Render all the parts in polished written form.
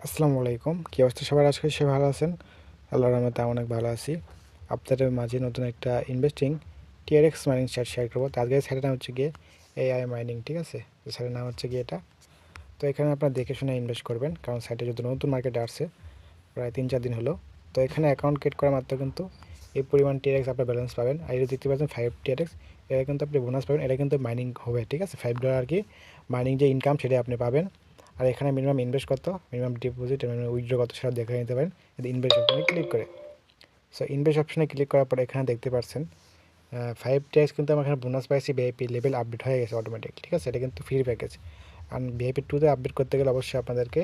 আসসালামু আলাইকুম, কী অবস্থা সবার? আজকে সে ভালো আছেন? আল্লাহর রহমতে অনেক ভালো আছি। আপনাদের মাঝে নতুন একটা investing TRX mining site share করবো। তো আজকের সাইটের নাম হচ্ছে গিয়ে এআই মাইনিং, ঠিক আছে? তো সাইটের নাম হচ্ছে গিয়ে এটা। তো এখানে আপনারা দেখে শুনে ইনভেস্ট করবেন, কারণ সাইটে যদি নতুন মার্কেটে আসছে প্রায় 3-4 দিন হলো। তো এখানে অ্যাকাউন্ট ক্রিয়েট করার মাত্র কিন্তু এই পরিমাণ টিআরএক্স আপনার ব্যালেন্স পাবেন। আর এটা দেখতে পাচ্ছেন 5 টিআরএক্স, এটা কিন্তু আপনি বোনাস পাবেন। এটা কিন্তু মাইনিং হবে, ঠিক আছে? $5 আর কি মাইনিং যে ইনকাম সেটা আপনি পাবেন। আর এখানে মিনিমাম ইনভেস্ট কত, মিনিমাম ডিপোজিট, মিনিমাম উইথড্র কত সেটা দেখে নিতে পারেন ইনভেস্ট অপশনে ক্লিক করে। সো ইনভেস্ট অপশনে ক্লিক করার পরে এখানে দেখতে পাচ্ছেন 5 টিআরএক্স কিন্তু আমার এখানে বোনাস পাইছি। ভিআইপি লেভেল আপডেট হয়ে গেছে অটোমেটিক, ঠিক আছে? এটা কিন্তু ফ্রি প্যাকেজ। আর ভিআইপি 2তে আপডেট করতে গেলে অবশ্যই আপনাদেরকে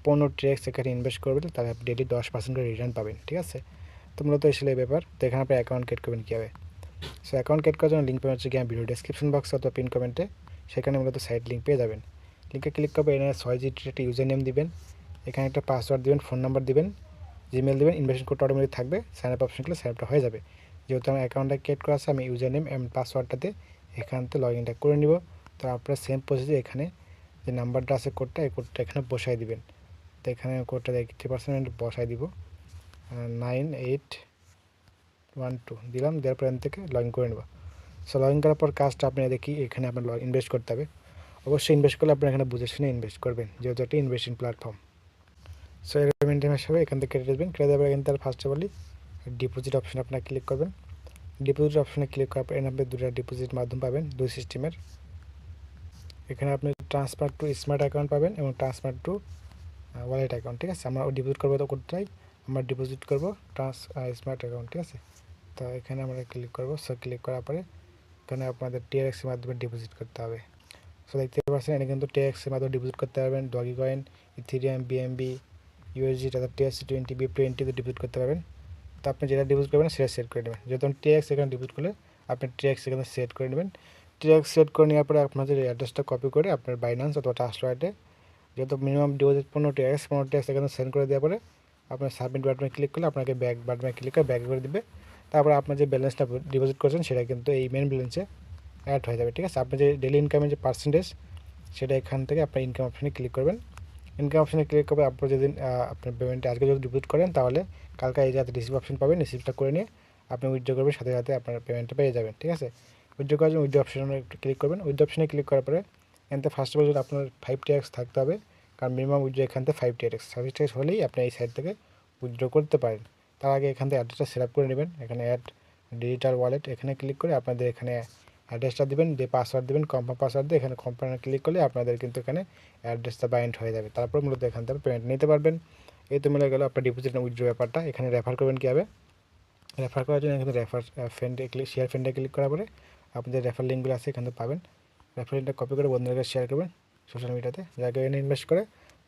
15 টিআরএক্স এখানে ইনভেস্ট করবেন, তাহলে আপনি ডেলি 10% করে রিটার্ন পাবেন, ঠিক আছে? তো মূলত এসে এই ব্যাপার। তো এখানে আপনি অ্যাকাউন্ট ক্রিয়েট করবেন কীভাবে? সো অ্যাকাউন্ট ক্রিয়েট করার জন্য লিঙ্ক পাবেন হচ্ছে গিয়ে ভিডিও ডেসক্রিপশন বক্স অথবা পিন কমেন্টে, সেখানে মূলত সাইট লিঙ্ক পেয়ে যাবেন। লিঙ্কে ক্লিক করবে, এখানে 6 ডিজিটের একটা ইউজার নেম দিবেন, এখানে একটা পাসওয়ার্ড দিবেন, ফোন নাম্বার দিবেন, জিমেল দিবেন, ইনভেস্টমেন্ট কোডটা অটোমেটিক থাকবে। সাইন আপ অপশন করলে সাইন আপটা হয়ে যাবে। যেহেতু আমার অ্যাকাউন্টটা ক্রিয়েট করা আছে, আমি ইউজার নেম এবং পাসওয়ার্ডটাতে এখানতে লগ ইনটা করে নিব। তো আপনারা সেম প্রসেসে এখানে যে নাম্বারটা আছে কোডটা, এই কোডটা এখানে বসাই দিবেন। তো এখানে কোডটা 80% বসাই দিব, 9812 দিলাম। দেওয়ার পর এখান থেকে লগ ইন করে নেব। সো লগ ইন করার পর কাজটা আপনি দেখি এখানে আপনার ইনভেস্ট করতে হবে। অবশ্যই ইনভেস্ট করলে আপনি এখানে বুঝে শুনে ইনভেস্ট করবেন, যেহেতু একটা ইনভেস্টিং প্ল্যাটফর্ম। সো এর মেনটেন হিসাবে এখান থেকে কেটে দেবেন। কেটে দেওয়ার এখান থেকে first of Oli deposit option আপনার ক্লিক করবেন। ডিপোজিট অপশনে ক্লিক করার পর এখানে আপনি দুটো ডিপোজিট মাধ্যম পাবেন, দুই সিস্টেমের। এখানে আপনি ট্রান্সফার টু স্মার্ট অ্যাকাউন্ট পাবেন এবং ট্রান্সফার টু ওয়ালেট অ্যাকাউন্ট, ঠিক আছে? আমরা ডিপোজিট করবো তো কোথায়? আমরা ডিপোজিট করবো স্মার্ট অ্যাকাউন্ট, ঠিক আছে? তো এখানে আমরা ক্লিক করবো। সো ক্লিক করার পরে এখানে আপনাদের টিআরএক্সের মাধ্যমে ডিপোজিট করতে হবে। সো দেখতে পাচ্ছেন এটা কিন্তু টিআরএক্সের মাধ্যমে ডিপোজিট করতে পারবেন। ডগি কয়েন, ইথেরিয়াম, বিএমবি, ইউএসডি, তাদের TRC20, BIP20তে ডিপোজিট করতে পারবেন। তো আপনি যেটা ডিপোজিট করবেন সেটা সেট করে নেবেন। যেহেতু টিআরএক্স এখানে ডিপোজিট করলে আপনি টিআরএক্স এখানে সেট করে নেবেন। টিআরএক্স সেট করে নেওয়ার পরে আপনাদের অ্যাড্রেসটা কপি করে আপনার বাইন্যান্স অথবা ট্রাস্টওয়ালেটে, যেহেতু মিনিমাম ডিপোজিট 15 টিআরএক্স এখানে সেন্ড করে দেওয়ার পরে আপনার সাবমিট বাটনে ক্লিক করলে আপনাকে ব্যাক বাটনে ক্লিক করে ব্যাক করে দিবে। তারপরে আপনার যে ব্যালেন্সটা ডিপোজিট করছেন সেটা কিন্তু এই মেন ব্যালেন্সে অ্যাড হয়ে যাবে, ঠিক আছে? আপনি যে ডেলি ইনকামের যে পার্সেন্টেজ সেটা এখান থেকে আপনার ইনকাম অপশনে ক্লিক করবেন। ইনকাম অপশনে ক্লিক করবে, আপনার যেদিন আপনার পেমেন্টটা আজকে যদি ডিপোজিট করেন তাহলে কালকে এই যাতে রিসিভ অপশন পাবেন, রিসিভটা করে নিয়ে আপনি উইথড্র করবেন, সাথে সাথে আপনার পেমেন্টটা পেয়ে যাবেন, ঠিক আছে? উইথড্র করার জন্য উইথড্র অপশনে ক্লিক করবেন। উইথড্র অপশনে ক্লিক করার পরে এখান থেকে ফার্স্ট অফ অল যদি আপনার 5 টিআরএক্স থাকতে হবে, কারণ মিনিমাম উইথড্র এখান থেকে 5 টিআরএক্স, 5 টিআরএক্স হলেই আপনি এই সাইট থেকে উইথড্র করতে পারেন। তার আগে এখান থেকে অ্যাড্রেসটা সেট আপ করে নেবেন। এখানে অ্যাড ডিজিটাল ওয়ালেট এখানে ক্লিক করে আপনাদের এখানে অ্যাড্রেসটা দেবেন, দিয়ে পাসওয়ার্ড দেবেন, কনফার্ম পাসওয়ার্ড দিয়ে এখানে কনফার্মে ক্লিক করলে আপনাদের কিন্তু এখানে অ্যাড্রেসটা বাইন্ড হয়ে যাবে। তারপর মূলত এখান থেকে পেমেন্ট নিতে পারবেন। এই তো মিলে গেল আপনার ডিপোজিট উইথড্র ব্যাপারটা। এখানে রেফার করবেন কীভাবে? রেফার করার জন্য এখানে রেফার ফ্রেন্ডে ক্লিক, শেয়ার ফ্রেন্ডে ক্লিক করার পরে আপনাদের রেফার লিঙ্কগুলো আছে এখানে পাবেন। রেফার লিঙ্কটা কপি করে বন্ধুদেরকে শেয়ার করবেন সোশ্যাল মিডিয়াতে, যাকে এনে ইনভেস্ট করে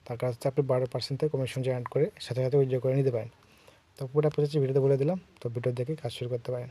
তার কাছ থেকে আপনি 12% থেকে কমিশন জেনারেট করে সাথে সাথে উইথড্র করে নিতে পারেন। তো পুরো প্রসেসটি ভিডিওতে বলে দিলাম, তো ভিডিও দেখে কাজ শুরু করতে পারেন।